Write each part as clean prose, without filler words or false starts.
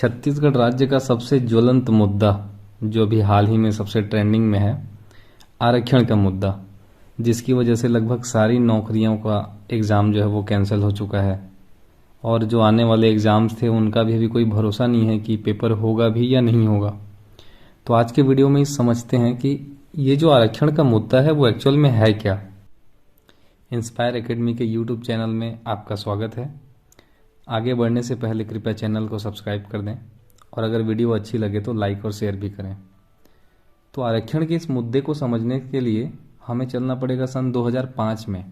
छत्तीसगढ़ राज्य का सबसे ज्वलंत मुद्दा जो भी हाल ही में सबसे ट्रेंडिंग में है, आरक्षण का मुद्दा, जिसकी वजह से लगभग सारी नौकरियों का एग्ज़ाम जो है वो कैंसिल हो चुका है। और जो आने वाले एग्ज़ाम्स थे उनका भी अभी कोई भरोसा नहीं है कि पेपर होगा भी या नहीं होगा। तो आज के वीडियो में समझते हैं कि ये जो आरक्षण का मुद्दा है वो एक्चुअल में है क्या। इंस्पायर एकेडमी के यूट्यूब चैनल में आपका स्वागत है। आगे बढ़ने से पहले कृपया चैनल को सब्सक्राइब कर दें और अगर वीडियो अच्छी लगे तो लाइक और शेयर भी करें। तो आरक्षण के इस मुद्दे को समझने के लिए हमें चलना पड़ेगा सन 2005 में।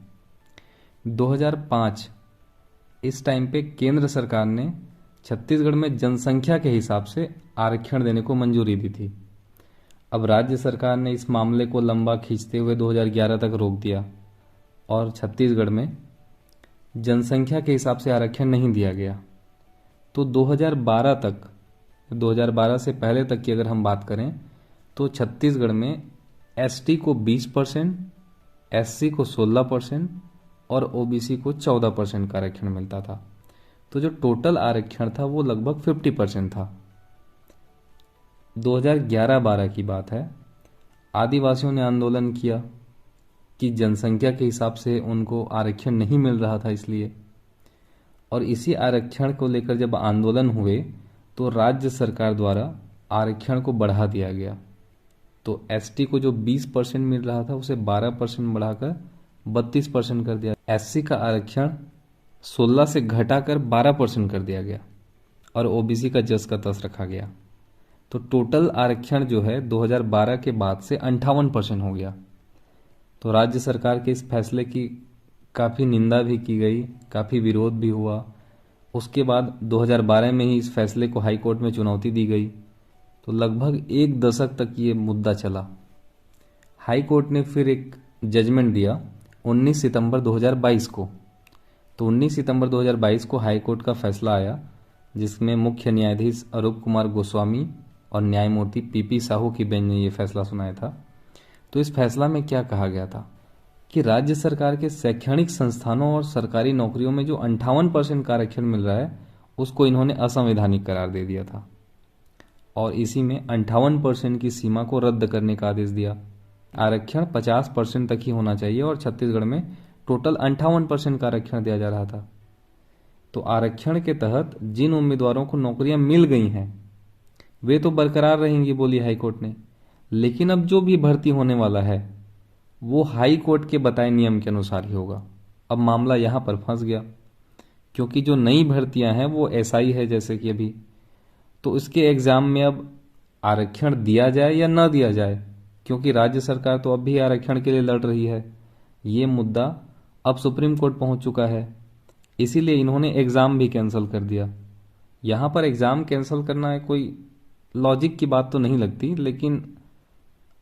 2005 इस टाइम पे केंद्र सरकार ने छत्तीसगढ़ में जनसंख्या के हिसाब से आरक्षण देने को मंजूरी दी थी। अब राज्य सरकार ने इस मामले को लंबा खींचते हुए 2011 तक रोक दिया और छत्तीसगढ़ में जनसंख्या के हिसाब से आरक्षण नहीं दिया गया। तो 2012 से पहले तक की अगर हम बात करें तो छत्तीसगढ़ में एसटी को 20%, एससी को 16% और ओबीसी को 14% का आरक्षण मिलता था। तो जो टोटल आरक्षण था वो लगभग 50% था। 2011-12 की बात है। आदिवासियों ने आंदोलन किया कि जनसंख्या के हिसाब से उनको आरक्षण नहीं मिल रहा था इसलिए, और इसी आरक्षण को लेकर जब आंदोलन हुए तो राज्य सरकार द्वारा आरक्षण को बढ़ा दिया गया। तो एसटी को जो 20% मिल रहा था उसे 12% बढ़ाकर 32% कर दिया। एससी का आरक्षण 16 से घटाकर 12% कर दिया गया और ओबीसी का जस का तस रखा गया। तो टोटल आरक्षण जो है 2012 के बाद से 58% हो गया। तो राज्य सरकार के इस फैसले की काफ़ी निंदा भी की गई, काफ़ी विरोध भी हुआ। उसके बाद 2012 में ही इस फैसले को हाई कोर्ट में चुनौती दी गई। तो लगभग एक दशक तक ये मुद्दा चला। हाई कोर्ट ने फिर एक जजमेंट दिया 19 सितंबर 2022 को। तो 19 सितंबर 2022 को हाई कोर्ट का फैसला आया, जिसमें मुख्य न्यायाधीश अरूप कुमार गोस्वामी और न्यायमूर्ति पीपी साहू की बेंच ने ये फैसला सुनाया था। तो इस फैसला में क्या कहा गया था कि राज्य सरकार के शैक्षणिक संस्थानों और सरकारी नौकरियों में जो 58% का आरक्षण मिल रहा है उसको इन्होंने असंवैधानिक करार दे दिया था और इसी में 58% की सीमा को रद्द करने का आदेश दिया। आरक्षण 50% तक ही होना चाहिए और छत्तीसगढ़ में टोटल 58% का आरक्षण दिया जा रहा था। तो आरक्षण के तहत जिन उम्मीदवारों को नौकरियां मिल गई हैं वे तो बरकरार रहेंगी, बोली हाईकोर्ट ने। लेकिन अब जो भी भर्ती होने वाला है वो हाई कोर्ट के बताए नियम के अनुसार ही होगा। अब मामला यहाँ पर फंस गया क्योंकि जो नई भर्तियां हैं वो एसआई है जैसे कि अभी, तो इसके एग्जाम में अब आरक्षण दिया जाए या ना दिया जाए, क्योंकि राज्य सरकार तो अब भी आरक्षण के लिए लड़ रही है। ये मुद्दा अब सुप्रीम कोर्ट पहुंच चुका है, इसीलिए इन्होंने एग्जाम भी कैंसिल कर दिया। यहाँ पर एग्जाम कैंसिल करना है कोई लॉजिक की बात तो नहीं लगती, लेकिन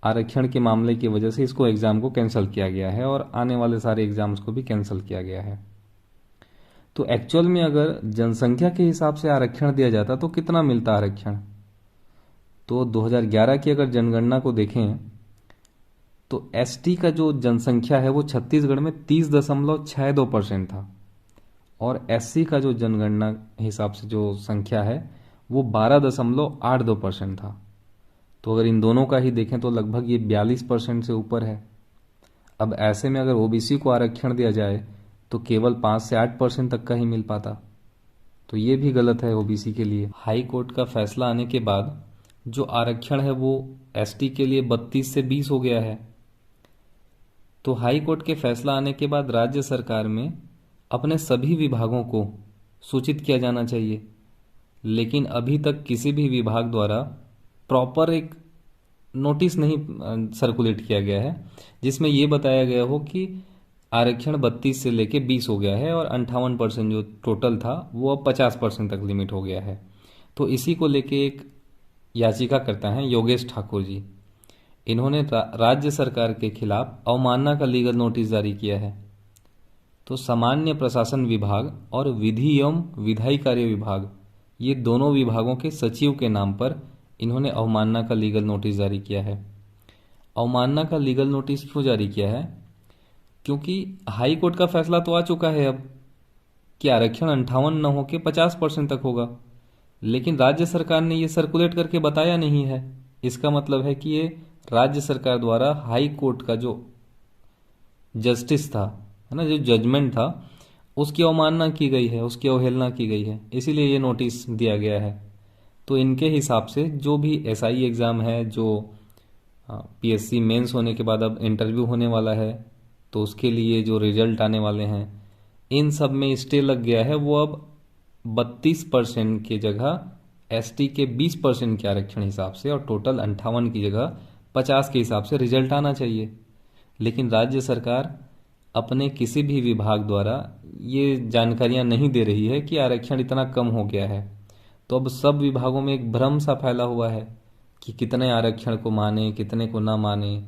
आरक्षण के मामले की वजह से इसको एग्जाम को कैंसिल किया गया है और आने वाले सारे एग्जाम्स को भी कैंसिल किया गया है। तो एक्चुअल में अगर जनसंख्या के हिसाब से आरक्षण दिया जाता तो कितना मिलता आरक्षण। तो 2011 की अगर जनगणना को देखें तो एसटी का जो जनसंख्या है वो छत्तीसगढ़ में 30.62% था और एससी का जो जनगणना हिसाब से जो संख्या है वो 12.82% था। तो अगर इन दोनों का ही देखें तो लगभग ये 42% से ऊपर है। अब ऐसे में अगर ओबीसी को आरक्षण दिया जाए तो केवल 5 से 8% तक का ही मिल पाता। तो ये भी गलत है ओबीसी के लिए। हाई कोर्ट का फैसला आने के बाद जो आरक्षण है वो एसटी के लिए 32 से 20 हो गया है। तो हाई कोर्ट के फैसला आने के बाद राज्य सरकार में अपने सभी विभागों को सूचित किया जाना चाहिए, लेकिन अभी तक किसी भी विभाग द्वारा प्रॉपर एक नोटिस नहीं सर्कुलेट किया गया है जिसमें यह बताया गया हो कि आरक्षण 32 से लेके 20 हो गया है और 58% जो टोटल था वो अब 50% तक लिमिट हो गया है। तो इसी को लेके एक याचिका करता है योगेश ठाकुर जी। इन्होंने राज्य सरकार के खिलाफ अवमानना का लीगल नोटिस जारी किया है। तो सामान्य प्रशासन विभाग और विधि एवं विधायी कार्य विभाग, ये दोनों विभागों के सचिव के नाम पर इन्होंने अवमानना का लीगल नोटिस जारी किया है। अवमानना का लीगल नोटिस क्यों जारी किया है? क्योंकि हाई कोर्ट का फैसला तो आ चुका है अब कि आरक्षण 58 न होकर 50% तक होगा। लेकिन राज्य सरकार ने ये सर्कुलेट करके बताया नहीं है। इसका मतलब है कि ये राज्य सरकार द्वारा हाई कोर्ट का जो जस्टिस था, है ना, जो जजमेंट था, उसकी अवमानना की गई है, उसकी अवहेलना की गई है, इसीलिए ये नोटिस दिया गया है। तो इनके हिसाब से जो भी एसआई एग्ज़ाम है, जो पीएससी मेंस होने के बाद अब इंटरव्यू होने वाला है, तो उसके लिए जो रिजल्ट आने वाले हैं, इन सब में स्टे लग गया है। वो अब 32% की जगह एसटी के 20% के आरक्षण हिसाब से और टोटल 58 की जगह 50 के हिसाब से रिजल्ट आना चाहिए। लेकिन राज्य सरकार अपने किसी भी विभाग द्वारा ये जानकारियां नहीं दे रही है कि आरक्षण इतना कम हो गया है। तो अब सब विभागों में एक भ्रम सा फैला हुआ है कि कितने आरक्षण को माने, कितने को ना माने।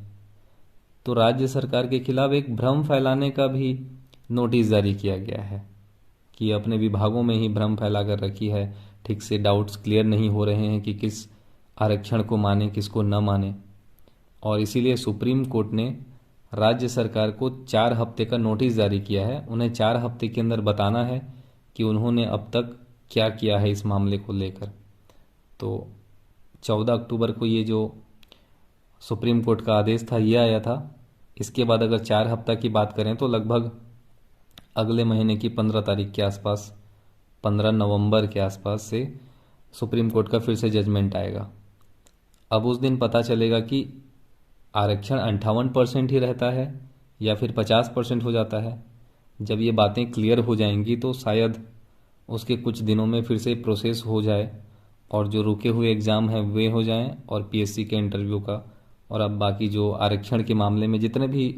तो राज्य सरकार के खिलाफ एक भ्रम फैलाने का भी नोटिस जारी किया गया है कि अपने विभागों में ही भ्रम फैला कर रखी है, ठीक से डाउट्स क्लियर नहीं हो रहे हैं कि किस आरक्षण को माने, किसको न माने। और इसीलिए सुप्रीम कोर्ट ने राज्य सरकार को 4 हफ्ते का नोटिस जारी किया है। उन्हें 4 हफ्ते के अंदर बताना है कि उन्होंने अब तक क्या किया है इस मामले को लेकर। तो 14 अक्टूबर को ये जो सुप्रीम कोर्ट का आदेश था ये आया था। इसके बाद अगर 4 हफ्ता की बात करें तो लगभग अगले महीने की 15 तारीख के आसपास, 15 नवंबर के आसपास से सुप्रीम कोर्ट का फिर से जजमेंट आएगा। अब उस दिन पता चलेगा कि आरक्षण 58% ही रहता है या फिर 50% हो जाता है। जब ये बातें क्लियर हो जाएंगी तो शायद उसके कुछ दिनों में फिर से प्रोसेस हो जाए और जो रुके हुए एग्ज़ाम हैं वे हो जाएं और पीएससी के इंटरव्यू का और अब बाकी जो आरक्षण के मामले में जितने भी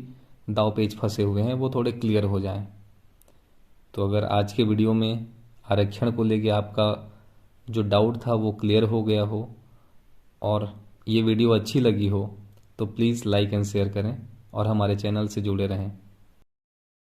दाव पेच फंसे हुए हैं वो थोड़े क्लियर हो जाएं। तो अगर आज के वीडियो में आरक्षण को लेके आपका जो डाउट था वो क्लियर हो गया हो और ये वीडियो अच्छी लगी हो तो प्लीज़ लाइक एंड शेयर करें और हमारे चैनल से जुड़े रहें।